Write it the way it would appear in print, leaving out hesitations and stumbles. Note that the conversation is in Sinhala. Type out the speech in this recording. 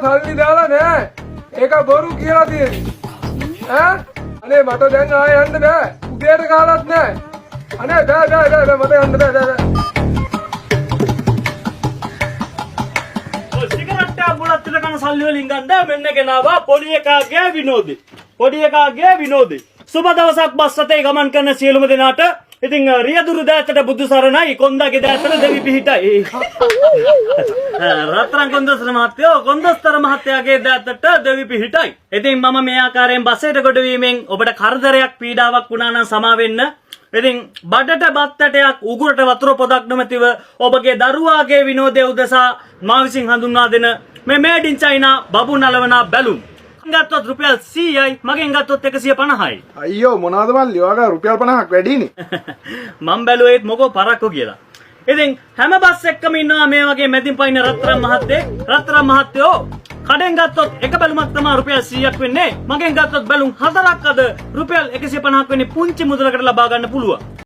සල්ලි දාලා නෑ. ඒක බොරු කියලා තියෙන්නේ. ඈ? අනේ මට දැන් ආයෙ යන්න බෑ. උදේට කාලත් නෑ. අනේ බෑ මට යන්න බෑ. ඔය සිගරට් එකක් බොලත් ඉතකන සල්ලි වලින් ගන්න මෙන්න ගෙනාවා පොඩි එකාගේ විනෝදේ. පොඩි එකාගේ විනෝදේ. සුබ දවසක් බස් රථේ ගමන් කරන සියලුම දෙනාට ඉතින් රියදුරු දෑතට බුදු සරණයි කොන්දගේ දෑතට දෙවි පිහිටයි. රත්තරන් කොන්දස්තර මහත්තයෝ කොන්දස්තර මහත්තයාගේ දෑතට දෙවි පිහිටයි. ඉතින් මම මේ ආකාරයෙන් බසයට කොට වීමෙන් ඔබට කරදරයක් පීඩාවක් වුණා නම් සමා වෙන්න. ඉතින් බඩට බත් ඇටයක් උගුරට වතුර පොදක් නොමැතිව ඔබගේ දරුවාගේ විනෝදය උදෙසා මා විසින් හඳුන්වා දෙන මේ මේඩ් ඉන් චයිනා බබු නලවනා බැලුම්. ගත්තොත් රුපියල් 100යි මගෙන් ගත්තොත් 150යි. අයියෝ මොනවද මල්ලි ඔයාලා රුපියල් 50ක් වැඩිනේ. මම බැලුවේත් මොකෝ පරක්කෝ කියලා. ඉතින් හැම බස් එක්කම ඉන්නවා මේ වගේ මැදින් පයින් රත්තරන් මහත්තයෝ කඩෙන් ගත්තොත් එක බැලුමක් තමයි රුපියල් 100ක් වෙන්නේ. මගෙන් ගත්තොත් බැලුම් 4ක් අද රුපියල් 150ක් වෙන්නේ පුංචි මුදලකට ලබා ගන්න පුළුවන්.